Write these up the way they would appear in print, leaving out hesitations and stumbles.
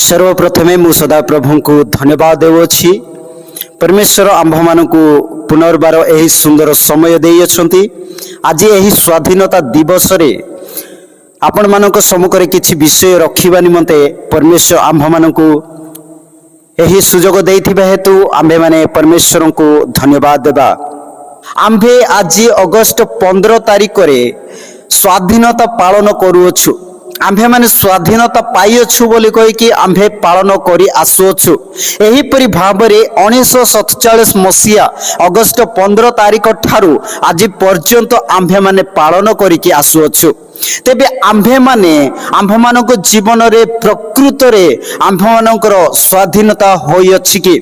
सर्वप्रथमे मु सदा प्रभु को धन्यवाद देउछि। परमेश्वर आंभ मानकु पुनर्बार एही सुंदर समय देइछन्ति। आज एही स्वाधीनता दिवस रे आपण मानक सम्मुखरे किछि विषय रखिबा निमंते परमेश्वर आंभ मानकु एही सुजोग देइथिबा हेतु आंभे माने परमेश्वर को धन्यवाद देबा। आंभे आज अगस्त 15 तारिख रे स्वाधीनता पालन करूछु। आंभे माने स्वाधीनता पाइछु बोली कहि आंभे पालन करी आसुछु। एहीपरि भावरे 1947 मसीहा अगस्त 15 तारिख ठारू आज पर्यंत आंभे माने पालन करिकी आसुछु। तेबे आंभे माने आंभ मानक जीवन रे प्रकृत रे आंभ मानकर स्वाधीनता होई अछि कि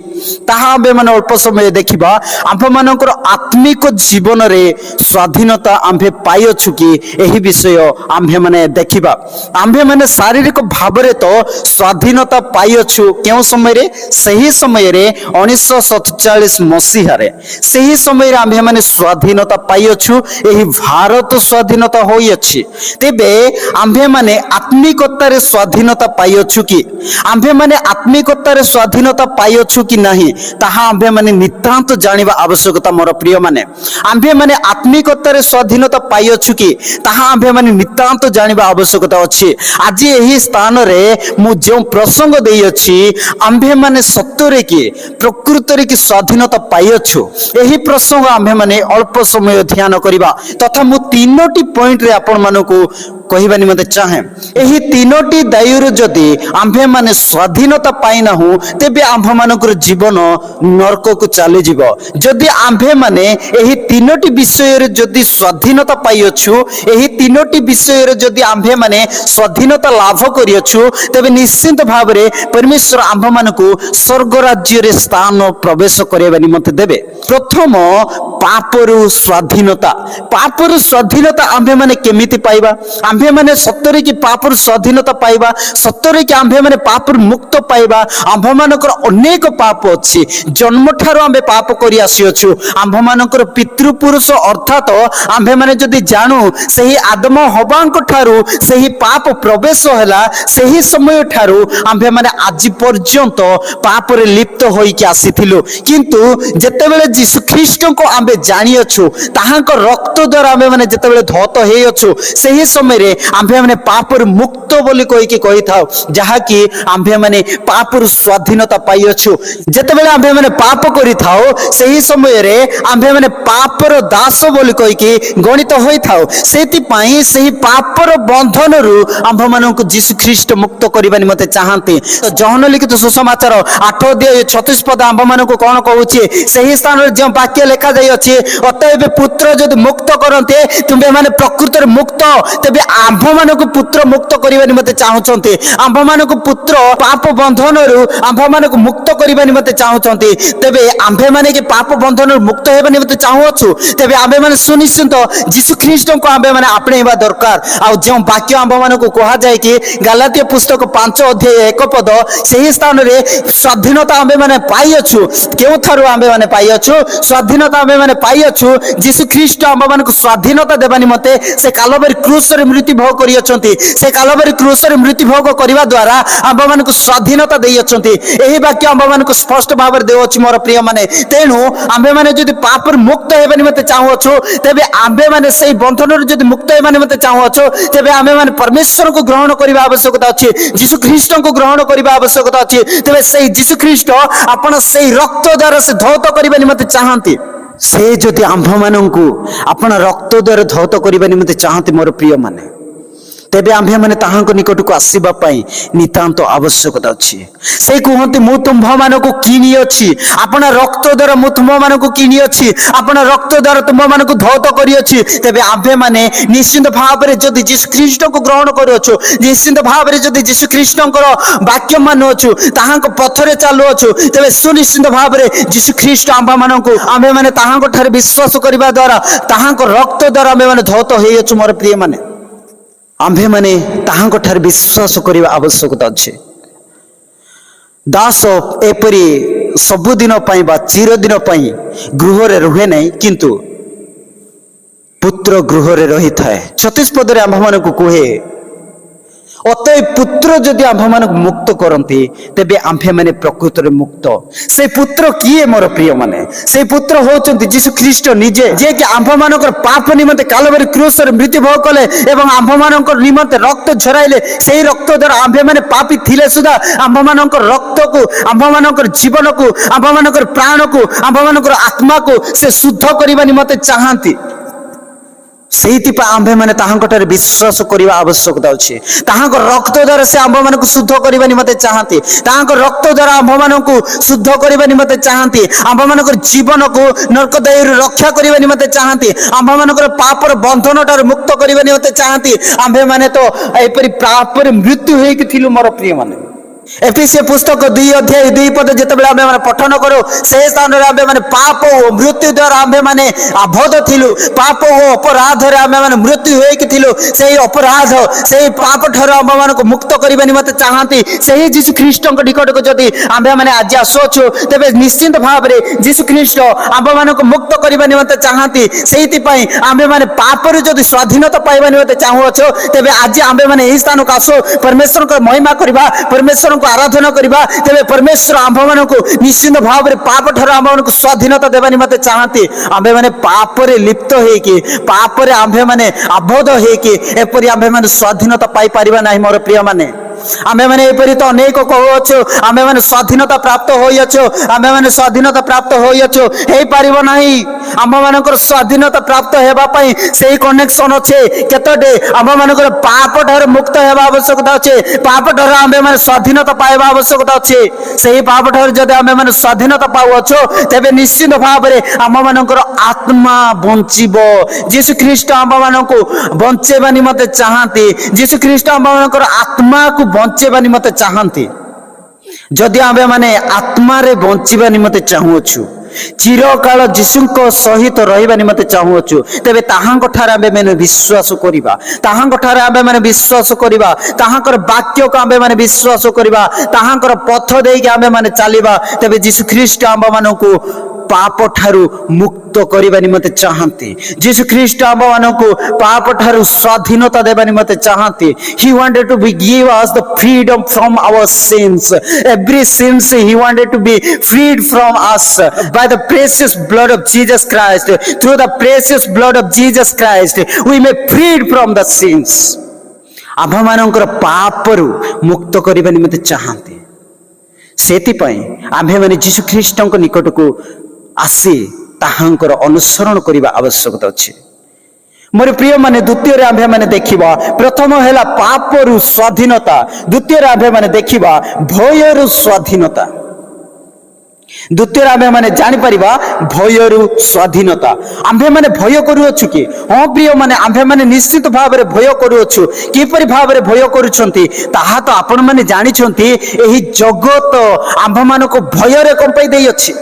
ताहा आंभे माने अल्प समय देखिबा। आंभ मानकर आत्मिक जीवन रे स्वाधीनता आंभे पाइछु कि एही विषय आंभे माने देखिबा। आंभे माने शारीरिक भावरे तो स्वाधीनता पाइछु केउ समय रे सही समय रे 1947 मसीहा रे सही समय रे आंभे माने स्वाधीनता पाइछु। एही भारत स्वाधीनता होई अछि। तेबे आंभे माने आत्मिकतारे स्वाधीनता पाइछु कि आंभे माने आत्मिकतारे स्वाधीनता पाइछु कि नहीं ताहा आंभे माने नितांत जानिबा आवश्यकता। मोर प्रिय माने आंभे माने आत्मिकतारे स्वाधीनता पाइछु कि ताहा आंभे माने नितांत जानिबा आवश्यकता अछि। आज एही स्थान रे मु जो प्रसंग देई अछि आंभे माने सत्तरे कि प्रकृत रे कि स्वाधीनता पाइछु। एही प्रसंग आंभे माने अल्प समय ध्यान करिबा तथा मु तीनोटी पॉइंट रे आपण मानको कहबा निमते चाहे। एही तीनोटी दायुर जदि आंभे माने स्वाधीनता पाइना हूँ तेबे आंभ मानकर जीवन नरक को चली जीव। जदि आंभे माने एही तीनोटी विषय रे जदि स्वाधीनता पाइछु एही तीनोटी विषय रे जदि आंभे माने स्वाधीनता लाभ करियछु तेबे निश्चित भाव रे परमेश्वर आंभ मानको स्वर्ग राज्य रे स्थान प्रवेश करबा निमते देबे। प्रथम पापरु स्वाधीनता। पापरु स्वाधीनता आंभे माने केमिति पाइबा? आंभे माने सत्तरे कि पापरु स्वाधीनता पाइबा, सत्तरे कि आंभे माने पापरु मुक्त पाइबा। आंभ मानकर अनेक पाप अछि। जन्म ठारो आंभे पाप करि आसीअछु। आंभ मानकर पितृपुरुष अर्थात आंभे माने जदि जानू सही आदम हवांक ठारू सही पाप प्रवेश होला सही समय ठारू आंभे माने आज पर्यंत पाप रे लिप्त होई कि आसीथिलु। किंतु जेतेबेले यीशु ख्रीष्ट को आंभे जानिअछु ताहांक रक्त द्वारा आंभे माने जेतेबेले धौत हेयछु सही समय रे आंभे माने पाप रे मुक्त बोली कहि थाउ जहा कि आंभे माने पाप रे स्वाधीनता पाइअछु। जेतेबेले आंभे माने पाप करि थाउ सही समय रे आंभे माने पाप रो दास बोली कहि गणित होई थाउ। सेति पई सही पाप रो बंधन रु आंभ मानको यीशु ख्रीष्ट मुक्त करबा निमते चाहंती। तो जहन लिखित सुसमाचार 8 अध्याय 36 पद आंभ मानको कोन कहउछि सही स्थान रे जे वाक्य लिखा जाय अछि अतएव पुत्र जदि मुक्त करन्ते तुमे माने प्रकृत रे मुक्त तेबे आंभ मानको पुत्र मुक्त करबा निमते चाहुचंती। आंभ मानको पुत्र पाप बंधन रु आंभ मानको मुक्त करबा निमते चाहुचंती। तेबे आंभे माने के पाप बंधन रु मुक्त हेबा निमते चाहुछु तेबे आंभे माने सुनिश्चित यीशु ख्रीष्ट को आंभे माने आपणेबा दरकार। आ जे वाक्य आंभ मानको कहा जाय कि गलातिया पुस्तक 5 अध्याय 1 पद सही स्थान रे स्वाधीनता आंभे माने पाइअछु। केउ थारु आंभे माने पाइअछु स्वाधीनता आंभे माने पाइअछु। यीशु ख्रीष्ट आंभ मानको स्वाधीनता देबा निमते से कालबरी क्रूस रे मृत्यु भोग करियछंती। से कालबरी क्रूस रे मृत्यु भोग करिवा द्वारा आंभ मानको स्वाधीनता देइयछंती। एही वाक्य आंभ मानको स्पष्ट भाव रे देउछि मोर प्रिय माने। तेनु आंभे माने जदि पाप रे मुक्त हेबा निमते चाहुछु तेबे आंभे माने सेही बंधन रे जदि मुक्त हेबा निमते चाहुछु तेबे आंभे माने परमेश्वर को ग्रहण करिवा आवश्यकता अछि। यीशु ख्रीष्ट को ग्रहण करिवा आवश्यकता अछि। तेबे सेही यीशु ख्रीष्ट आपण सेही रक्त द्वारा से धौत करिवा निमते चाहंती। से जदि आंभ माननकु आपण रक्त द्वारा धौत करिवा निमते चाहंती मोर प्रिय माने तेबे आंभे माने ताहांक निकट को आसीबा पई नितांत आवश्यकता अछि। से कहंती मु तुंभ मानको किनि अछि आपण रक्त द्वारा मु तुंभ मानको किनि अछि आपण रक्त द्वारा तुंभ मानको धौत करि अछि। तेबे आंभे माने निश्चित भाव रे जदि यीशु ख्रीष्ट को ग्रहण करछु निश्चित भाव रे जदि यीशु ख्रीष्टंकर वाक्य मानछु ताहांक पथरे चालू अछु तेबे सुनिश्चित भाव रे यीशु ख्रीष्ट आंभ मानको आंभे माने ताहांक ठारे विश्वास करिबा द्वारा ताहांक रक्त द्वारा आंभे माने धौत हेइ अछु। मोर प्रिय माने आंभे माने ताहांक ठारे विश्वास करिबा आवश्यकता अछि। दास एपरि सबुदिन पई बा चिरदिन पई गृह रे रहे नै किंतु पुत्र गृह रे रही थाए। 36 पद रे आंभ मानको कहे ଅତଏବ ପୁତ୍ର ଯଦି ଆମ୍ଭମାନଙ୍କୁ ମୁକ୍ତ କରନ୍ତି ତେବେ ଆମ୍ଭେମାନେ ପ୍ରକୃତରେ ମୁକ୍ତ। ସେ ପୁତ୍ର କିଏ ମୋର ପ୍ରିୟମାନେ? ସେଇ ପୁତ୍ର ହେଉଛନ୍ତି ଯୀଶୁ ଖ୍ରୀଷ୍ଟ ନିଜେ, ଯିଏକି ଆମ୍ଭମାନଙ୍କର ପାପ ନିମନ୍ତେ କାଲବାରୀ କ୍ରୁସରେ ମୃତ୍ୟୁଭୋଗ କଲେ ଏବଂ ଆମ୍ଭମାନଙ୍କର ନିମନ୍ତେ ରକ୍ତ ଝରାଇଲେ। ସେଇ ରକ୍ତ ଦ୍ୱାରା ଆମ୍ଭେମାନେ ପାପୀ ଥିଲେ ସୁଦ୍ଧା ଆମ୍ଭମାନଙ୍କର ରକ୍ତକୁ, ଆମ୍ଭମାନଙ୍କର ଜୀବନକୁ, ଆମ୍ଭମାନଙ୍କର ପ୍ରାଣକୁ, ଆମ୍ଭମାନଙ୍କର ଆତ୍ମାକୁ ସେ ଶୁଦ୍ଧ କରିବା ନିମନ୍ତେ ଚାହାନ୍ତି। ସେଇଥିପାଇଁ ଆମ୍ଭେମାନେ ତାହାଙ୍କଠାରେ ବିଶ୍ୱାସ କରିବା ଆବଶ୍ୟକତା ଅଛି। ତାହାଙ୍କ ରକ୍ତ ଦ୍ୱାରା ସେ ଆମ୍ଭମାନଙ୍କୁ ଶୁଦ୍ଧ କରିବା ନିମନ୍ତେ ଚାହାନ୍ତି। ତାହାଙ୍କ ରକ୍ତ ଦ୍ୱାରା ଆମ୍ଭମାନଙ୍କୁ ଶୁଦ୍ଧ କରିବା ନିମନ୍ତେ ଚାହାନ୍ତି। ଆମ୍ଭମାନଙ୍କର ଜୀବନକୁ ନରକଦାୟରୁ ରକ୍ଷା କରିବା ନିମନ୍ତେ ଚାହାନ୍ତି। ଆମ୍ଭମାନଙ୍କର ପାପର ବନ୍ଧନଠାରୁ ମୁକ୍ତ କରିବା ନିମନ୍ତେ ଚାହାନ୍ତି। ଆମ୍ଭେମାନେ ତ ଏପରି ପାପରେ ମୃତ୍ୟୁ ହେଇକି ଥିଲୁ ମୋର ପ୍ରିୟମାନେ। ଏଫେସିୟ ପୁସ୍ତକ 2 ଅଧ୍ୟାୟ 2 ପଦ ଯେତେବେଳେ ଆମ୍ଭେମାନେ ପଠନ କରୁ, ସେହି ସ୍ଥାନରେ ଆମ୍ଭେମାନେ ପାପ ଓ ମୃତ୍ୟୁ ଦ୍ୱାରା ଆମ୍ଭେମାନେ ଆବଦ୍ଧ ଥିଲୁ। ପାପ ଓ ଅପରାଧରେ ଆମ୍ଭେମାନେ ମୃତ୍ୟୁ ହୋଇକି ଥିଲୁ। ସେହି ଅପରାଧ, ସେହି ପାପ ଠାରୁ ଆମ୍ଭମାନଙ୍କୁ ମୁକ୍ତ କରିବା ନିମନ୍ତେ ଚାହାନ୍ତି। ସେହି ଯୀଶୁ ଖ୍ରୀଷ୍ଟଙ୍କ ନିକଟକୁ ଯଦି ଆମ୍ଭେମାନେ ଆଜି ଆସୁଅଛୁ, ତେବେ ନିଶ୍ଚିନ୍ତ ଭାବରେ ଯୀଶୁ ଖ୍ରୀଷ୍ଟ ଆମ୍ଭମାନଙ୍କୁ ମୁକ୍ତ କରିବା ନିମନ୍ତେ ଚାହାନ୍ତି। ସେଇଥିପାଇଁ ଆମ୍ଭେମାନେ ପାପରୁ ଯଦି ସ୍ୱାଧୀନତା ପାଇବା ନିମନ୍ତେ ଚାହୁଁଅଛୁ, ତେବେ ଆଜି ଆମ୍ଭେମାନେ ଏହି ସ୍ଥାନକୁ ଆସୁ, ପରମେଶ୍ୱରଙ୍କ ମହିମା କରିବା, ପରମେଶ୍ୱରଙ୍କୁ ଆରାଧନା କରିବା। ତେବେ ପରମେଶ୍ୱର ଆମ୍ଭମାନଙ୍କୁ ନିଶ୍ଚିନ୍ତ ଭାବରେ ପାପ ଠାରୁ ଆମ୍ଭମାନଙ୍କୁ ସ୍ୱାଧୀନତା ଦେବା ନିମନ୍ତେ ଚାହାନ୍ତି। ଆମ୍ଭେମାନେ ପାପରେ ଲିପ୍ତ ହେଇକି, ପାପରେ ଆମ୍ଭେମାନେ ଆବଦ୍ଧ ହେଇକି ଏପରି ଆମ୍ଭେମାନେ ସ୍ୱାଧୀନତା ପାଇପାରିବା ନାହିଁ ମୋର ପ୍ରିୟମାନେ। ଆମ୍ଭେମାନେ ଏପରି ତ ଅନେକ କହୁଅଛୁ ଆମ୍ଭେମାନେ ସ୍ୱାଧୀନତା ପ୍ରାପ୍ତ ହୋଇଅଛୁ, ଆମ୍ଭେମାନେ ସ୍ୱାଧୀନତା ପ୍ରାପ୍ତ ହୋଇଅଛୁ। ହେଇପାରିବ ନାହିଁ। ଆମ୍ଭମାନଙ୍କର ସ୍ୱାଧୀନତା ପ୍ରାପ୍ତ ହେବା ପାଇଁ ସେହି କନେକ୍ସନ ଅଛି କେତୋଟି। ଆମ୍ଭମାନଙ୍କର ପାପ ଠାରୁ ମୁକ୍ତ ହେବା ଆବଶ୍ୟକତା ଅଛି। ପାପ ଠାରୁ ଆମ୍ଭେମାନେ ସ୍ୱାଧୀନତା ପାଇବା ଆବଶ୍ୟକତା ଅଛି। ସେହି ପାପ ଠାରୁ ଯଦି ଆମ୍ଭେମାନେ ସ୍ୱାଧୀନତା ପାଉଅଛୁ, ତେବେ ନିଶ୍ଚିନ୍ତ ଭାବରେ ଆମ୍ଭମାନଙ୍କର ଆତ୍ମା ବଞ୍ଚିବ। ଯୀଶୁ ଖ୍ରୀଷ୍ଟ ଆମ୍ଭମାନଙ୍କୁ ବଞ୍ଚେଇବା ନିମନ୍ତେ ଚାହାନ୍ତି। ଯୀଶୁ ଖ୍ରୀଷ୍ଟ ଆମ୍ଭମାନଙ୍କର ଆତ୍ମାକୁ ବଞ୍ଚେଇବା ନିମନ୍ତେ ଚାହାନ୍ତି। ଯଦି ଆମ୍ଭେମାନେ ଆତ୍ମାରେ ବଞ୍ଚିବା ନିମନ୍ତେ ଚାହୁଁଅଛୁ, ଚିରକାଳ ଯୀଶୁଙ୍କ ସହିତ ରହିବା ନିମନ୍ତେ ଚାହୁଁଅଛୁ, ତେବେ ତାହାଙ୍କଠାରେ ଆମ୍ଭେମାନେ ବିଶ୍ୱାସ କରିବା। ତାହାଙ୍କଠାରେ ଆମ୍ଭେମାନେ ବିଶ୍ୱାସ କରିବା। ତାହାଙ୍କର ବାକ୍ୟକୁ ଆମ୍ଭେମାନେ ବିଶ୍ୱାସ କରିବା। ତାହାଙ୍କର ପଥ ଦେଇକି ଆମ୍ଭେମାନେ ଚାଲିବା। ତେବେ ଯୀଶୁ ଖ୍ରୀଷ୍ଟ ଆମ୍ଭମାନଙ୍କୁ ପାପ ଠାରୁ ମୁକ୍ତ କରିବା ନିମନ୍ତେ ଚାହାନ୍ତି। ଯୀଶୁ ଖ୍ରୀଷ୍ଟ ଆମ୍ଭମାନଙ୍କୁ ପାପ ଠାରୁ ସ୍ୱାଧୀନତା ଦେବା ନିମନ୍ତେ ଚାହାନ୍ତି। He wanted to give us the freedom from our sins. Every sins he wanted to be freed from us by the precious blood of Jesus Christ. Through the precious blood of Jesus Christ we may freed from the sins. ଆମ୍ଭମାନଙ୍କର ପାପରୁ ମୁକ୍ତ କରିବା ନିମନ୍ତେ ଚାହାନ୍ତି। ସେଥିପାଇଁ ଆମ୍ଭେମାନେ ଯୀଶୁ ଖ୍ରୀଷ୍ଟଙ୍କ ନିକଟକୁ ଆସି ତାହାଙ୍କର ଅନୁସରଣ କରିବା ଆବଶ୍ୟକତା ଅଛି। ମୋର ପ୍ରିୟମାନେ, ଦ୍ୱିତୀୟରେ ଆମ୍ଭେମାନେ ଦେଖିବା, ପ୍ରଥମ ହେଲା ପାପରୁ ସ୍ୱାଧୀନତା, ଦ୍ୱିତୀୟରେ ଆମ୍ଭେମାନେ ଦେଖିବା ଭୟରୁ ସ୍ୱାଧୀନତା। ଦ୍ୱିତୀୟରେ ଆମ୍ଭେମାନେ ଜାଣିପାରିବା ଭୟରୁ ସ୍ୱାଧୀନତା। ଆମ୍ଭେମାନେ ଭୟ କରୁଅଛୁ କି? ହଁ ପ୍ରିୟମାନେ, ଆମ୍ଭେମାନେ ନିଶ୍ଚିତ ଭାବରେ ଭୟ କରୁଅଛୁ। କିପରି ଭାବରେ ଭୟ କରୁଛନ୍ତି ତାହା ତ ଆପଣମାନେ ଜାଣିଛନ୍ତି। ଏହି ଜଗତ ଆମ୍ଭମାନଙ୍କୁ ଭୟରେ କମ୍ପାଇ ଦେଇଅଛି।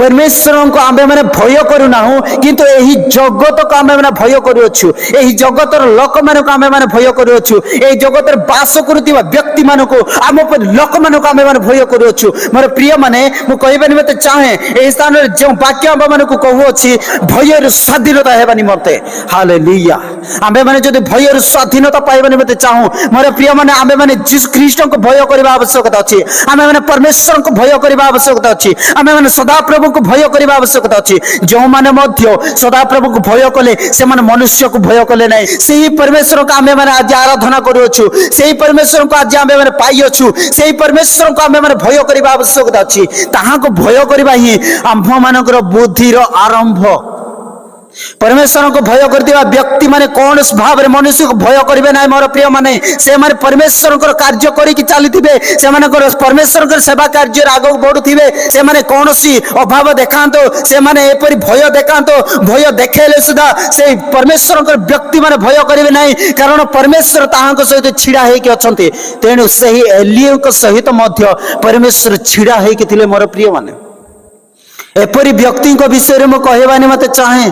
ପରମେଶ୍ୱରଙ୍କୁ ଆମ୍ଭେମାନେ ଭୟ କରୁନାହୁଁ, କିନ୍ତୁ ଏହି ଜଗତକୁ ଆମ୍ଭେମାନେ ଭୟ କରୁଅଛୁ। ଏହି ଜଗତର ଲୋକମାନଙ୍କୁ ଆମ୍ଭେମାନେ ଭୟ କରୁଅଛୁ। ଏହି ଜଗତରେ ବାସ କରୁଥିବା ବ୍ୟକ୍ତିମାନଙ୍କୁ, ଆମ ପରି ଲୋକମାନଙ୍କୁ ଆମ୍ଭେମାନେ ଭୟ କରୁଅଛୁ। ମୋର ପ୍ରିୟମାନେ, ମୁଁ କହିବା ନିମନ୍ତେ ଚାହେଁ, ଏହି ସ୍ଥାନରେ ଯେଉଁ ବାକ୍ୟ ଆମ୍ଭମାନଙ୍କୁ କହୁଅଛି ଭୟରୁ ସ୍ୱାଧୀନତା ହେବା ନିମନ୍ତେ। ହାଲେଲୁୟା। ଆମ୍ଭେମାନେ ଯଦି ଭୟରୁ ସ୍ୱାଧୀନତା ପାଇବା ନିମନ୍ତେ ଚାହୁଁ, ମୋର ପ୍ରିୟମାନେ, ଆମ୍ଭେମାନେ ଯୀଶୁ ଖ୍ରୀଷ୍ଟଙ୍କୁ ଭୟ କରିବା ଆବଶ୍ୟକତା ଅଛି। ଆମ୍ଭେମାନେ ପରମେଶ୍ୱରଙ୍କୁ ଭୟ କରିବା ଆବଶ୍ୟକତା ଅଛି। ଆମ୍ଭେମାନେ ସଦାପ୍ରଭୁଙ୍କୁ ଭୟ କରିବା ଆବଶ୍ୟକତା ଅଛି। ଯେଉଁମାନେ ମଧ୍ୟ ସଦାପ୍ରଭୁଙ୍କୁ ଭୟ କଲେ ସେମାନେ ମନୁଷ୍ୟକୁ ଭୟ କଲେ ନାହିଁ। ସେହି ପରମେଶ୍ୱରଙ୍କୁ ଆମ୍ଭେମାନେ ଆଜି ଆରାଧନା କରୁଅଛୁ। ସେହି ପରମେଶ୍ୱରଙ୍କୁ ଆଜି ଆମ୍ଭେମାନେ ପାଇଅଛୁ। ସେହି ପରମେଶ୍ୱରଙ୍କୁ ଆମ୍ଭେମାନେ ଭୟ କରିବା ଆବଶ୍ୟକତା ଅଛି। ତାହାଙ୍କୁ ଭୟ କରିବା ହିଁ ଆମ୍ଭମାନଙ୍କର ବୁଦ୍ଧିର ଆରମ୍ଭ। ପରମେଶ୍ୱରଙ୍କୁ ଭୟ କରୁଥିବା ବ୍ୟକ୍ତିମାନେ କୌଣସି ଭାବରେ ମନୁଷ୍ୟକୁ ଭୟ କରିବେ ନାହିଁ ମୋର ପ୍ରିୟମାନେ। ସେମାନେ ପରମେଶ୍ୱରଙ୍କର କାର୍ଯ୍ୟ କରିକି ଚାଲିଥିବେ। ସେମାନଙ୍କର ପରମେଶ୍ୱରଙ୍କର ସେବା କାର୍ଯ୍ୟରେ ଆଗକୁ ବଢୁଥିବେ। ସେମାନେ କୌଣସି ଅଭାବ ଦେଖାନ୍ତୁ, ସେମାନେ ଏପରି ଭୟ ଦେଖାନ୍ତୁ, ଭୟ ଦେଖେଇଲେ ସୁଦ୍ଧା ସେଇ ପରମେଶ୍ୱରଙ୍କର ବ୍ୟକ୍ତିମାନେ ଭୟ କରିବେ ନାହିଁ, କାରଣ ପରମେଶ୍ୱର ତାହାଙ୍କ ସହିତ ଛିଡ଼ା ହେଇକି ଅଛନ୍ତି। ତେଣୁ ସେହି ଏଲିୟଙ୍କ ସହିତ ମଧ୍ୟ ପରମେଶ୍ୱର ଛିଡ଼ା ହେଇକି ଥିଲେ ମୋର ପ୍ରିୟମାନେ। ଏପରି ବ୍ୟକ୍ତିଙ୍କ ବିଷୟରେ ମୁଁ କହିବା ନିମନ୍ତେ ଚାହେଁ,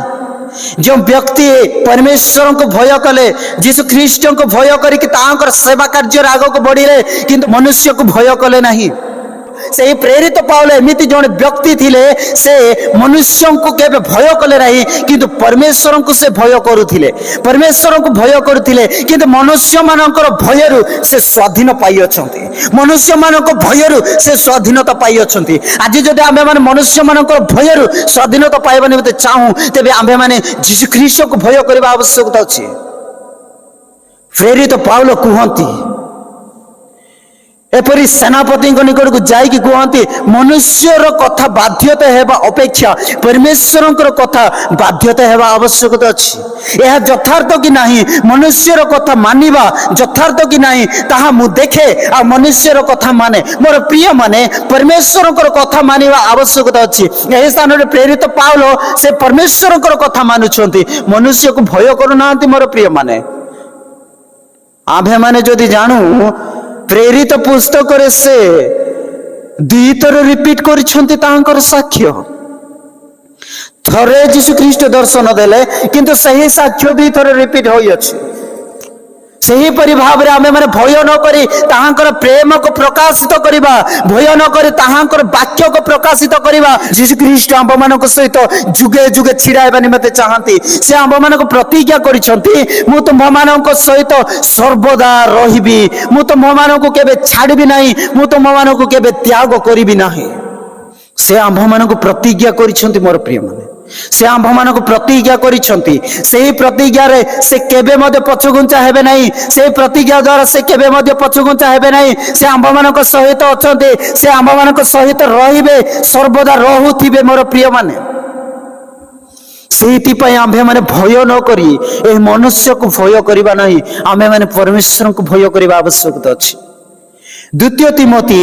ଯେଉଁ ବ୍ୟକ୍ତି ପରମେଶ୍ୱରଙ୍କୁ ଭୟ କଲେ, ଯୀଶୁ ଖ୍ରୀଷ୍ଟଙ୍କୁ ଭୟ କରିକି ତାଙ୍କର ସେବା କାର୍ଯ୍ୟରେ ଆଗକୁ ବଢିଲେ, କିନ୍ତୁ ମନୁଷ୍ୟକୁ ଭୟ କଲେ ନାହିଁ। से प्रेरित पाउल एमिति जड़े व्यक्ति थिले से मनुष्य को केबे भय कले नहीं किंतु परमेश्वर को से भय करुथिले परमेश्वर को भय करुथिले किंतु मनुष्य मानकर भयरु से स्वाधीन पाई अछंती मनुष्य मानक भयरु से स्वाधीनता पाई अछंती आज जदि आमे माने मनुष्य मानकर भयरु स्वाधीनता पाइबा निमते चाहू तेबे आमे माने यीशु ख्रीष्ट को भय करबा आवश्यकता अछि प्रेरित पाउल कहती एपरी सेनापति निकट को जाइकी कहती मनुष्यर कथा बाध्यता हेबा अपेक्षा परमेश्वर कथा बाध्यता हेबा आवश्यकता अछि यह यथार्थ कि नहीं मनुष्यर कथा मानिबा यथार्थ कि नहीं ताहा मु देखे आ मनुष्यर कथा माने मोर प्रिय माने परमेश्वर कथा मानिबा आवश्यकता अछि एही स्थान रे प्रेरित पाउल से परमेश्वर कथा मानुछंती मनुष्य को भय करूनांती मोर प्रिय माने आभे माने जदि जानू प्रेरित पुस्तक से दुई थर रिपीट कर साक्ष्य थरे यीशु ख्रीष्ट दर्शन देले किंतु सही साक्ष्य दुई थर रिपीट होई अछि सही परि भाव रे आमे माने भय न करी ताहांकर प्रेम को प्रकाशित करिबा भय न करी ताहांकर वाक्य को प्रकाशित करिबा यीशु ख्रीष्ट आंब मानक सहित जुगे जुगे छिड़ाइबा निमते चाहंती से आंब मानक प्रतिज्ञा करिसंती मु तुम मानक सहित सर्वदा रहिबी मु तुम मानक केबे छाड़बी नाही मु तुम मानक केबे त्याग करिबी नाही से आंभ मानक प्रतिज्ञा करिसंती मोर प्रिय माने से आंभ मानक प्रतिज्ञा करिसंती सेही प्रतिज्ञा रे से केबे मध्ये पछगुंचा हेबे नाही से प्रतिज्ञा द्वारा से केबे मध्ये पछगुंचा हेबे नाही से आंभ मानक सहित अछंती से आंभ मानक सहित रहिबे सर्वदा रहुथिबे मोर प्रिय माने सेहिति पय आंभे माने भय न करी ए मनुष्य को भय करिबा नाही आमे माने परमेश्वर को भय करिबा आवश्यकता अछि द्वितीय तिमोथी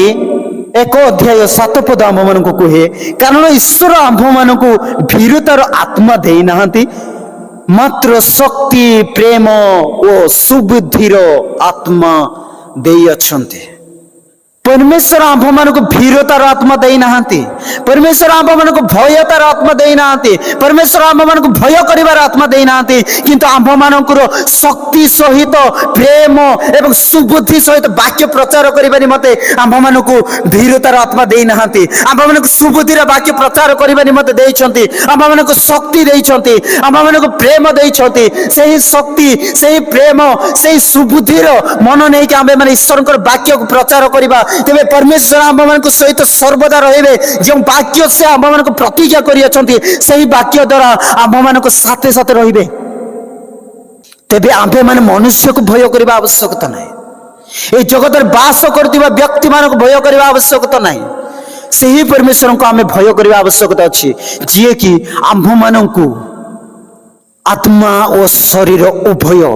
1 अध्याय 7 पद आम मान को कहे कारण ईश्वर आंभ मान को भीरुतार आत्मा दे नाहंती मात्र शक्ति प्रेम और सुबुद्धिर आत्मा दे अछंती परमेश्वर आंभ मान को भीरतार आत्मा दे नाहंती परमेश्वर आंभ मान को भयतार आत्मा दे नाहंती परमेश्वर आंभ मान को भय करिवार आत्मा दे नाहंती किंतु आंभ मानकर शक्ति सहित प्रेम एवं सुबुद्धि सहित वाक्य प्रचार करिबा निमते आंभ मान को भीरतार आत्मा दे नाहंती आंभ मान को सुबुद्धिर वाक्य प्रचार करिबा निमते देइछंती आंभ मान को शक्ति देइछंती आंभ मान को प्रेम देइछंती सेही शक्ति सेही प्रेम सेही सुबुद्धिर मन नै कि आंबे माने ईश्वरकर वाक्य को प्रचार करिबा तेरे परमेश्वर आंभ मान सहित सर्वदा रहिबे जो वाक्य से आंभ मान प्रतिज्ञा करि अछंती सही वाक्य द्वारा आंभ मान साथे साथे रहिबे तेबे आंभे मान मनुष्य को भय करिबा आवश्यकता नाही ए जगत रे वास करतिबा व्यक्ति मान को भय करिबा आवश्यकता नाही सही परमेश्वर को आमे भय करिबा आवश्यकता अछि जिए कि आंभ मान को आत्मा और शरीर उभय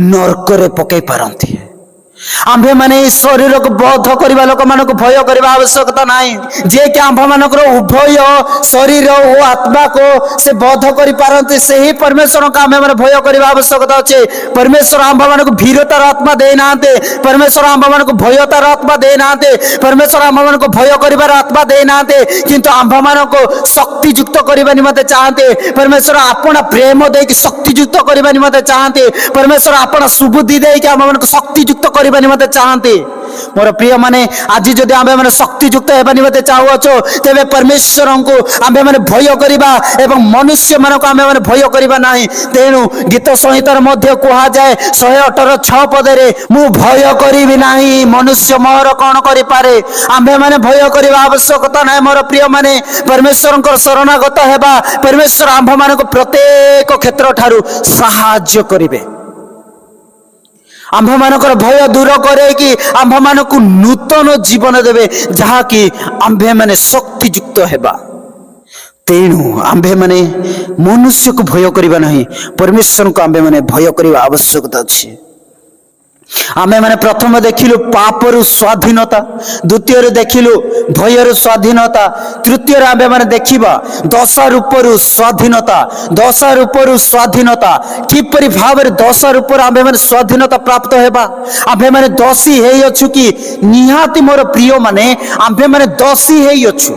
नरक रे पकई पारंती आंभे माने शरीर को बोध करबा लोक मान को भय करबा आवश्यकता नाही जे कि आंभ मानकर उभय शरीर और आत्मा को से बोध करि पारंते सेही परमेश्वर का आंभे माने भय करबा आवश्यकता अछि परमेश्वर आंभ मान को भीरतार आत्मा दे नाते परमेश्वर आंभ मान को भयतार आत्मा दे नाते परमेश्वर आंभ मान को भय करिवार आत्मा दे नाते किंतु आंभ मान को शक्ति युक्त करबा निमते चाहते परमेश्वर आपन प्रेम दे कि शक्ति युक्त करबा निमते चाहते परमेश्वर आपन सुबुद्धि दे कि आंभ मान को शक्ति युक्त निमते चाहते मोर प्रिय माने आज जदि आंबे माने शक्ति युक्त हेबा निमते चाहुअछो तेबे परमेश्वर को आंबे माने भय करिबा एवं मनुष्य मान को आंबे माने भय करिबा नाही तेनु गीत संहितार मध्य कहा जाए 118:6 पदरे मु भय करिबि नाही मनुष्य मोर कोन करि पारे आंबे माने भय करिबा आवश्यकता नाही मोर प्रिय माने परमेश्वर को शरणागत हेबा परमेश्वर आंभ मान को प्रत्येक क्षेत्र ठारू सहाय्य करिबे आंभ मानकर भय दूर करे कि आंभ मान को नूतन जीवन देवे जहा कि आंभे माने शक्ति युक्त हेबा तेणु आंभे माने मनुष्य को भय करिबा नहीं परमेश्वर को आंभे माने भय करिबा आवश्यकता अछि आमे माने प्रथम देखिलु पापरु स्वाधीनता द्वितीय देखिलु भयरु स्वाधीनता तृतीय आमे माने देखिबा दशा रूपरु स्वाधीनता किपरि भाबरे दशा रूपर आमे माने स्वाधीनता प्राप्त हेबा आमे माने दोषी हेइ अछु कि निहाती मोर प्रिय माने आमे माने दोषी हेइ अछु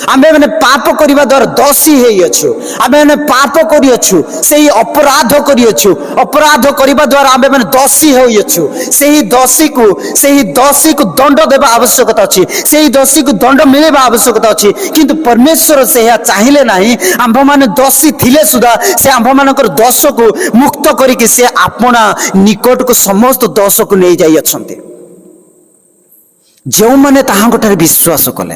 आमे माने पाप करिबा द्वारा दोषी हेइछु आमे माने पाप करियछु सेही अपराध करियछु अपराध करिबा द्वारा आमे माने दोषी होइछु सेही दोषी को दंड देबा आवश्यकता अछि सेही दोषी को दंड मिलेबा आवश्यकता अछि किंतु परमेश्वर से चाहिए नाही आंभ माने दोषी थिले सुधा से आंभ मानकर दोष को मुक्त करिके से अपना निकट को समस्त दोष को नहीं जाई अछंती जो माने ताहांकठारे विश्वास कले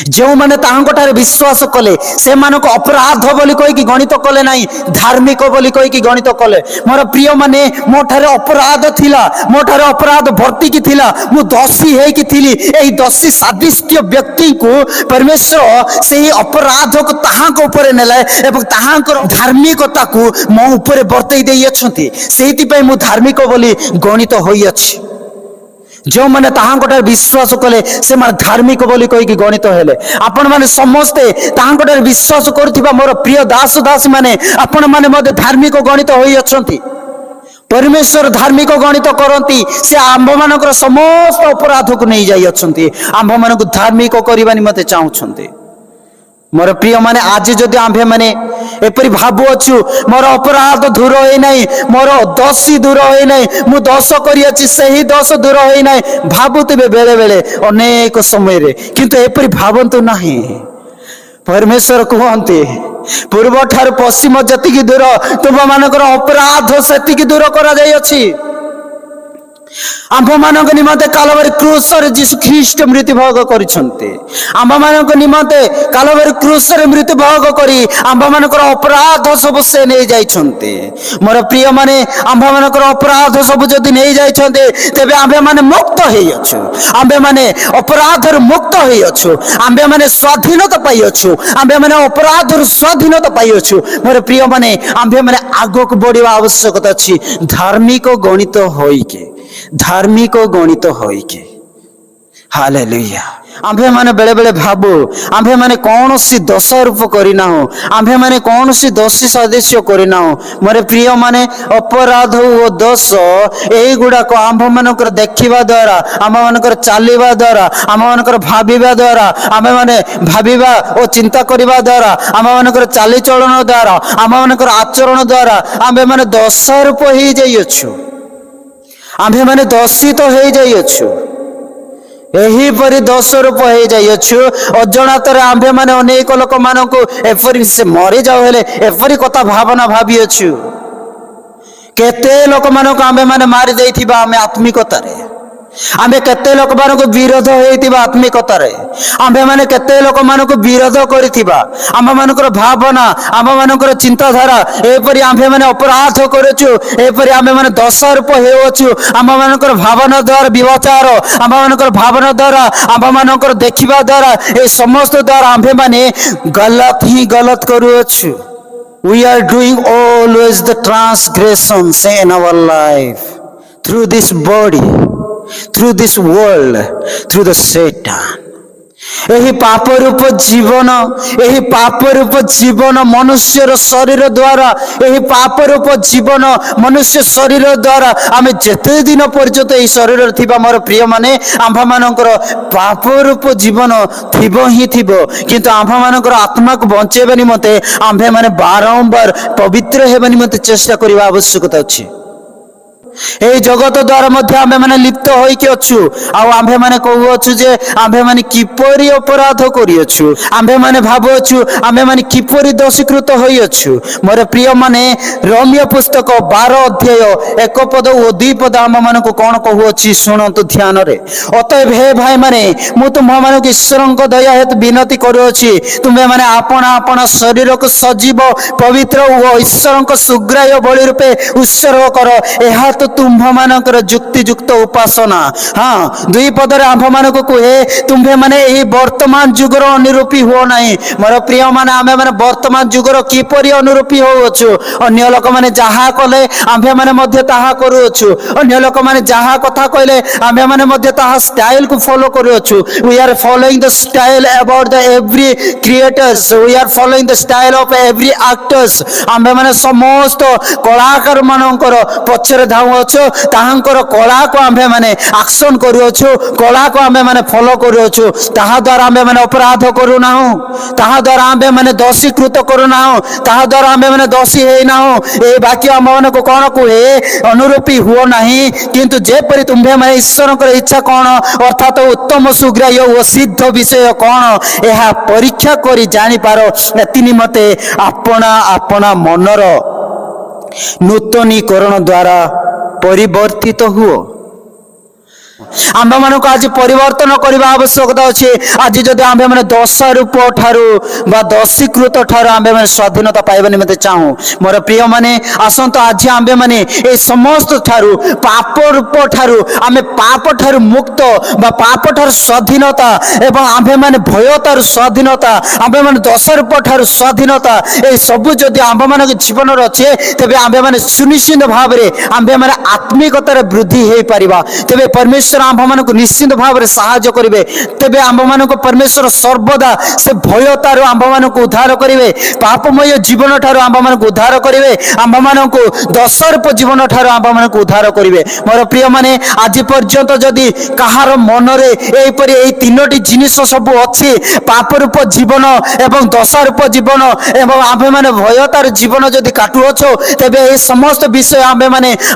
जो माने ताहांकठारे विश्वास कले से मानको अपराध बोली कहि कि गणित कले नाही धार्मिक बोली कहि कि गणित कले मोर प्रिय माने मोठारे अपराध थिला मोठारे अपराध भर्ती की थिला मु दोषी हे कि थिली एही दोषी सादृश्य व्यक्ति को परमेश्वर सेही अपराध को ताहांक ऊपर नेला एवं ताहांकर धार्मिकता को मो ऊपर बर्तई देई अछंती सेहिति पई मु धार्मिक बोली गणित होई अछि जो माने ताहांकटार विश्वास कले से माने धार्मिक बोली कहि कि गणित हेले आपण माने समस्ते ताहांकटार विश्वास करथिबा मोर प्रिय दास दासी माने आपण माने मते धार्मिक गणित होई अछंती परमेश्वर धार्मिक गणित करती से आंभ मानकर समस्त अपराध को नहीं जाई अछंती आंभ मानक धार्मिक करबा निमते चाहुछंती मोर प्रिय माने आज जदि आंभे माने एपरि भाबु अछु मोर अपराध दूर होई नाही मोर दोषी दूर होई नाही मु दोष करि अछि सही दोष दूर होई नाही भाबुतबे बेले बेले अनेक समय रे किंतु एपरि भाबंतु नाही परमेश्वर कहते पूर्व ठार पश्चिम जति दूर तुम मानकर अपराध सेति दूर करा जाई अछि आंभ मानक निमते कालवरी क्रूस रे यीशु ख्रीष्ट मृत्युभोग करिसंते आंभ मानक निमते कालवरी क्रूस रे मृत्युभोग करी आंभ मानकर अपराध सब से नै जाइछंते मोर प्रिय माने आंभ मानकर अपराध सब जदि नै जाइछंते तेबे आंभे माने मुक्त हेइ अछु आंभे माने अपराध रे मुक्त हेइ अछु आंभे माने स्वाधीनता पाइ अछु आंभे माने अपराध रे स्वाधीनता पाइ अछु मोर प्रिय माने आंभे माने आगो को बढ़िवा आवश्यकता अछि धार्मिक गणित होई के धार्मिक गणित होई के हालेलुया आंभे माने बेले बेले भाबो आंभे माने कौन सी दोष रूप करिना हो आंभे माने कौन सी दोषी सदस्य करिना हो मोरे प्रिय माने अपराध ओ दोष एही गुडा को आंभ मानकर देखिबा द्वारा आंभ मानकर चालिबा द्वारा आंभ मानकर भाबिबा द्वारा आंभे माने भाबिबा ओ चिंता करिबा द्वारा आंभ मानकर चाली चलन द्वारा आंभ मानकर आचरण द्वारा आंभे माने दोष रूप होई जाइछु आंभे माने दोषित हो जाइछु एही परि दोष रूप हो जाइछु अजणातर आंभे माने अनेक लोक मानकु एपरि से मरि जाउ हेले एपरि कथा भावना भाबी अछु केते लोक मानकु आंभे माने मारि जाइथिबा आमे आत्मिकता रे आमे केते लोक मानकु विरोध होइथिबा आत्मिकता रे आंभे माने केते लोक मानकु विरोध करिथिबा आम मानकर भावना आम मानकर चिंताधारा एपरि आंभे माने अपराध करछु एपरि आमे माने दोष रूप हेउछु आम मानकर भावना द्वारा विचार आम मानकर भावना द्वारा आम मानकर देखिबा द्वारा ए समस्त द्वारा आंभे माने गलत ही गलत करूछु we are doing always the transgressions in our life through this body through this world through the Satan एही पाप रूप जीवन मनुष्य शरीर द्वारा एही पाप रूप जीवन मनुष्य शरीर द्वारा आमे जेते दिन पर्यंत एही शरीर थिबा मोर प्रिय माने आंभा मानकर पाप रूप जीवन थिबो ही थिबो किंतु आंभा मानकर आत्मा को बंचेबा निमते आंभे माने बारंबार पवित्र हेबा निमते चेष्टा करिबा आवश्यकता अछि ए जगत द्वारा मध्य आंभे माने लिप्त होई के अछु आ आंभे माने कहू अछु जे आंभे माने किपरि अपराध करि अछु आंभे माने भाबो अछु आंभे माने किपरि दोषीकृत होई अछु मोर प्रिय माने रोमियो पुस्तक 12 अध्याय 1 पद ओ 2 पद आम माने को कोन कहू अछि सुनंतु ध्यान रे अतएव हे भाई माने मु तुम माने को ईश्वर को दया हेतु विनती करू अछि तुमे माने आपन शरीर को सजीव पवित्र ओ ईश्वर को सुग्राह्य बलि रूपे उत्सर्ग करो एहा तुम्भ मानकर जुक्ति युक्त उपासना हाँ 2 पदरे आंभ मानक कहे तुम्भे माने एही वर्तमान जुगर अनुरूपी हो नाही मोर प्रिय माने आमे माने वर्तमान जुगर किपरि अनुरूपी होउछु अन्य लोक माने जहा कले आंभे माने मध्य ताहा करूछु अन्य लोक माने जहा कथा कहले आंभे माने मध्य ताहा स्टाइल को फॉलो करूछु we are following the style about the every creators we are following the style of every actors आंभे माने समस्त कलाकार मानकर पछरे धाउ ଚାହୁଁଅଛୁ ତାହାଙ୍କର କଳାକୁ ଆମ୍ଭେମାନେ ଆକ୍ସନ କରୁଅଛୁ, କଳାକୁ ଆମ୍ଭେମାନେ ଫଲୋ କରୁଅଛୁ। ତାହା ଦ୍ୱାରା ଆମ୍ଭେମାନେ ଅପରାଧ କରୁନାହୁଁ, ତାହା ଦ୍ୱାରା ଆମ୍ଭେମାନେ ଦୋଷୀକୃତ କରୁନାହୁଁ, ତାହା ଦ୍ୱାରା ଆମ୍ଭେମାନେ ଦୋଷୀ ହେଇନାହୁଁ। ଏହି ବାକ୍ୟ ଆମମାନଙ୍କୁ କ'ଣ କୁହେ? ଅନୁରୂପୀ ହୁଅ ନାହିଁ, କିନ୍ତୁ ଯେପରି ତୁମ୍ଭେମାନେ ଈଶ୍ୱରଙ୍କର ଇଚ୍ଛା କ'ଣ ଅର୍ଥାତ୍ ଉତ୍ତମ ସୁଗ୍ରାହ୍ୟ ଓ ସିଦ୍ଧ ବିଷୟ କ'ଣ ଏହା ପରୀକ୍ଷା କରି ଜାଣିପାର। ଏଥି ନିମନ୍ତେ ଆପଣା ଆପଣା ମନର ନୂତନୀକରଣ ଦ୍ୱାରା ପରିବର୍ତ୍ତିତ ହୁଅ। ଆମ୍ଭମାନଙ୍କୁ ଆଜି ପରିବର୍ତ୍ତନ କରିବା ଆବଶ୍ୟକତା ଅଛି। ଆଜି ଯଦି ଆମ୍ଭେମାନେ ଦୋଷାରୋପ ଠାରୁ ବା ଦୋଷୀକୃତ ଠାରୁ ଆମ୍ଭେମାନେ ସ୍ୱାଧୀନତା ପାଇବା ନିମନ୍ତେ ଚାହୁଁ, ମୋର ପ୍ରିୟମାନେ ଆସନ୍ତୁ ଆଜି ଆମ୍ଭେମାନେ ଏହି ସମସ୍ତ ଠାରୁ ପାପ ରୂପ ଠାରୁ ଆମେ ପାପ ଠାରୁ ମୁକ୍ତ ବା ପାପ ଠାରୁ ସ୍ୱାଧୀନତା ଏବଂ ଆମ୍ଭେମାନେ ଭୟତାରୁ ସ୍ୱାଧୀନତା, ଆମ୍ଭେମାନେ ଦୋଷାରୋପ ଠାରୁ ସ୍ୱାଧୀନତା, ଏହି ସବୁ ଯଦି ଆମ୍ଭମାନଙ୍କ ଜୀବନରେ ଅଛି ତେବେ ଆମ୍ଭେମାନେ ସୁନିଶ୍ଚିତ ଭାବରେ ଆମ୍ଭେମାନେ ଆତ୍ମିକତାରେ ବୃଦ୍ଧି ହେଇପାରିବା। ତେବେ ପରମେଶ୍ୱର ଆମ୍ଭମାନଙ୍କୁ ନିଶ୍ଚିତ ଭାବରେ ସାହାଯ୍ୟ କରିବେ। ତେବେ ଆମ୍ଭମାନଙ୍କୁ ପରମେଶ୍ୱର ସର୍ବଦା ସେ ଭୟତାରୁ ଆମ୍ଭମାନଙ୍କୁ ଉଦ୍ଧାର କରିବେ, ପାପମୟ ଜୀବନ ଠାରୁ ଆମ୍ଭମାନଙ୍କୁ ଉଦ୍ଧାର କରିବେ, ଆମ୍ଭମାନଙ୍କୁ ଦୋଷାରୋପ ଜୀବନ ଠାରୁ ଆମ୍ଭମାନଙ୍କୁ ଉଦ୍ଧାର କରିବେ। ମୋର ପ୍ରିୟମାନେ ଆଜି ପର୍ଯ୍ୟନ୍ତ ଯଦି କାହାର ମନରେ ଏହିପରି ଏହି ତିନୋଟି ଜିନିଷ ସବୁ ଅଛି, ପାପରୂପ ଜୀବନ ଏବଂ ଦୋଷାରୋପ ଜୀବନ ଏବଂ ଆମ୍ଭେମାନେ ଭୟତାର ଜୀବନ ଯଦି କାଟୁଅଛୁ, ତେବେ ଏହି ସମସ୍ତ ବିଷୟ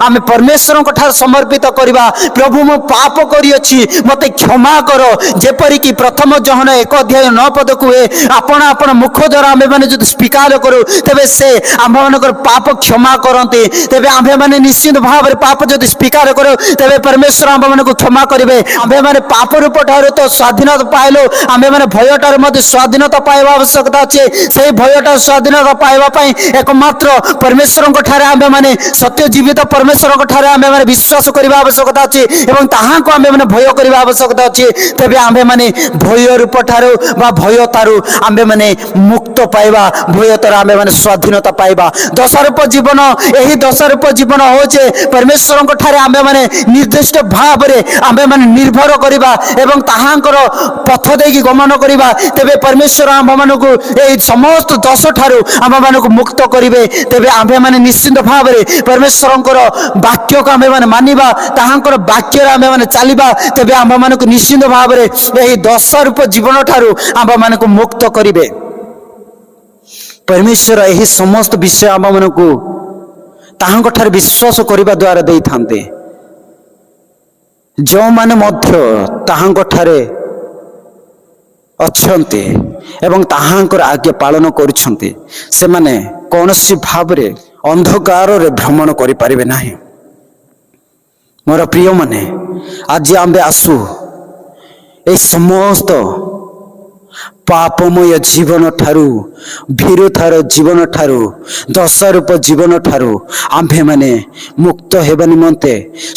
ଆମେ ପରମେଶ୍ୱରଙ୍କ ଠାରୁ ସମର୍ପିତ କରିବା। ପ୍ରଭୁ ମୁଁ ପାପ କରିଅଛି, ମୋତେ କ୍ଷମା କର। ଯେପରିକି ପ୍ରଥମ ଯୋହନ 1:9 କୁହେ, ଆପଣ ଆପଣ ମୁଖ ଦ୍ୱାରା ଆମ୍ଭେମାନେ ଯଦି ସ୍ୱୀକାର କରୁ ତେବେ ସେ ଆମ୍ଭମାନଙ୍କର ପାପ କ୍ଷମା କରନ୍ତି। ତେବେ ଆମ୍ଭେମାନେ ନିଶ୍ଚିତ ଭାବରେ ପାପ ଯଦି ସ୍ୱୀକାର କରୁ ତେବେ ପରମେଶ୍ୱର ଆମ୍ଭମାନଙ୍କୁ କ୍ଷମା କରିବେ। ଆମ୍ଭେମାନେ ପାପ ରୂପ ଠାରୁ ତ ସ୍ୱାଧୀନତା ପାଇଲୁ, ଆମ୍ଭେମାନେ ଭୟ ଠାରୁ ମଧ୍ୟ ସ୍ୱାଧୀନତା ପାଇବା ଆବଶ୍ୟକତା ଅଛି। ସେହି ଭୟ ଠାରୁ ସ୍ୱାଧୀନତା ପାଇବା ପାଇଁ ଏକମାତ୍ର ପରମେଶ୍ୱରଙ୍କ ଠାରେ ଆମ୍ଭେମାନେ ସତ୍ୟ ଜୀବିତ ପରମେଶ୍ୱରଙ୍କ ଠାରେ ଆମ୍ଭେମାନେ ବିଶ୍ୱାସ କରିବା ଆବଶ୍ୟକତା ଅଛି ଏବଂ ତାହାଙ୍କୁ ଆମ୍ଭେମାନେ ଭୟ କରିବା ଆବଶ୍ୟକତା ଅଛି। ତେବେ ଆମ୍ଭେମାନେ ଭୟ ରୂପ ଠାରୁ ବା ଭୟତାରୁ ଆମ୍ଭେମାନେ ମୁକ୍ତ ପାଇବା, ଭୟତାରୁ ଆମ୍ଭେମାନେ ସ୍ୱାଧୀନତା ପାଇବା। ଦୋଷାରୋପ ଜୀବନ, ଏହି ଦୋଷାରୋପ ଜୀବନ ହେଉଛି ପରମେଶ୍ୱରଙ୍କ ଠାରେ ଆମ୍ଭେମାନେ ନିର୍ଦ୍ଦିଷ୍ଟ ଭାବରେ ଆମ୍ଭେମାନେ ନିର୍ଭର କରିବା ଏବଂ ତାହାଙ୍କର ପଥ ଦେଇକି ଗମନ କରିବା। ତେବେ ପରମେଶ୍ୱର ଆମ୍ଭମାନଙ୍କୁ ଏହି ସମସ୍ତ ଦୋଷ ଠାରୁ ଆମ୍ଭମାନଙ୍କୁ ମୁକ୍ତ କରିବେ। ତେବେ ଆମ୍ଭେମାନେ ନିଶ୍ଚିତ ଭାବରେ ପରମେଶ୍ୱରଙ୍କର ବାକ୍ୟକୁ ଆମ୍ଭେମାନେ ମାନିବା, ତାହାଙ୍କର ବାକ୍ୟରେ ଆମ୍ଭେମାନେ ଚାଲିବା। ତେବେ ଆମ୍ଭମାନଙ୍କୁ ନିଶ୍ଚିତ ଭାବରେ ଏହି ଦୋଷାରୋପ ଜୀବନ ଠାରୁ ଆମ୍ଭମାନଙ୍କୁ ମୁକ୍ତ କରିବେ। ପରମେଶ୍ୱର ଏହି ସମସ୍ତ ବିଷୟ ଆମ୍ଭମାନଙ୍କୁ ତାହାଙ୍କ ଠାରେ ବିଶ୍ୱାସ କରିବା ଦ୍ୱାରା ଦେଇଥାନ୍ତି। ଯେଉଁମାନେ ମଧ୍ୟ ତାହାଙ୍କ ଠାରେ ଅଛନ୍ତି ଏବଂ ତାହାଙ୍କର ଆଜ୍ଞା ପାଳନ କରୁଛନ୍ତି, ସେମାନେ କୌଣସି ଭାବରେ ଅନ୍ଧକାରରେ ଭ୍ରମଣ କରିପାରିବେ ନାହିଁ। ମୋର ପ୍ରିୟମାନେ ଆଜି ଆମ୍ଭେ ଆସୁ ଏହି ସମସ୍ତ ପାପମୟ ଜୀବନ ଠାରୁ, ଭୀରୁତାର ଜୀବନ ଠାରୁ, ଦୋଷାରୋପ ଜୀବନ ଠାରୁ ଆମ୍ଭେମାନେ ମୁକ୍ତ ହେବା ନିମନ୍ତେ,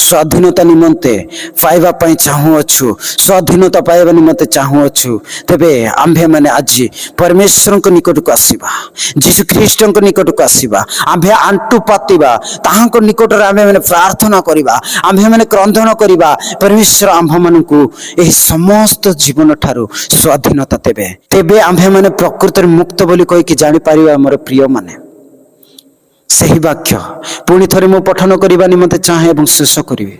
ସ୍ୱାଧୀନତା ନିମନ୍ତେ ପାଇବା ପାଇଁ ଚାହୁଁଅଛୁ, ସ୍ୱାଧୀନତା ପାଇବା ନିମନ୍ତେ ଚାହୁଁଅଛୁ। ତେବେ ଆମ୍ଭେମାନେ ଆଜି ପରମେଶ୍ୱରଙ୍କ ନିକଟକୁ ଆସିବା, ଯୀଶୁ ଖ୍ରୀଷ୍ଟଙ୍କ ନିକଟକୁ ଆସିବା, ଆମ୍ଭେ ଆଣ୍ଟୁ ପାତିବା, ତାହାଙ୍କ ନିକଟରେ ଆମ୍ଭେମାନେ ପ୍ରାର୍ଥନା କରିବା, ଆମ୍ଭେମାନେ କ୍ରନ୍ଦନ କରିବା। ପରମେଶ୍ୱର ଆମ୍ଭମାନଙ୍କୁ ଏହି ସମସ୍ତ ଜୀବନ ଠାରୁ ସ୍ୱାଧୀନତା ଦେବେ। ତେବେ ଆମ୍ଭେମାନେ ପ୍ରକୃତରେ ମୁକ୍ତ ବୋଲି କହିକି ଜାଣିପାରିବା। ମୋର ପ୍ରିୟମାନେ ସେହି ବାକ୍ୟ ପୁଣି ଥରେ ମୁଁ ପଠନ କରିବା ନିମନ୍ତେ ଚାହେଁ ଏବଂ ଶେଷ କରିବି।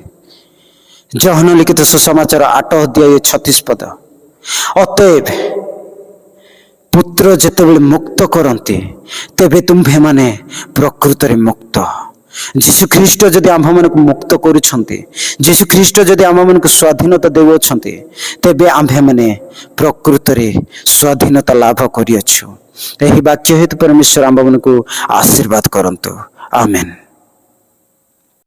ଯୋହନ ଲିଖିତ ସୁସମାଚାର 8:36। ଅତଏବ ପୁତ୍ର ଯେତେବେଳେ ମୁକ୍ତ କରନ୍ତି ତେବେ ତୁମ୍ଭେମାନେ ପ୍ରକୃତରେ ମୁକ୍ତ। ଯୀଶୁ ଖ୍ରୀଷ୍ଟ ଯଦି ଆମ୍ଭମାନଙ୍କୁ ମୁକ୍ତ କରୁଛନ୍ତି, ଯୀଶୁ ଖ୍ରୀଷ୍ଟ ଯଦି ଆମ୍ଭମାନଙ୍କୁ ସ୍ୱାଧୀନତା ଦେଉଅଛନ୍ତି, ତେବେ ଆମ୍ଭେମାନେ ପ୍ରକୃତରେ ସ୍ୱାଧୀନତା ଲାଭ କରିଅଛୁ। ଏହି ବାକ୍ୟ ହେତୁ ପରମେଶ୍ୱର ଆମ୍ଭମାନଙ୍କୁ ଆଶୀର୍ବାଦ କରନ୍ତୁ। ଆମେନ୍।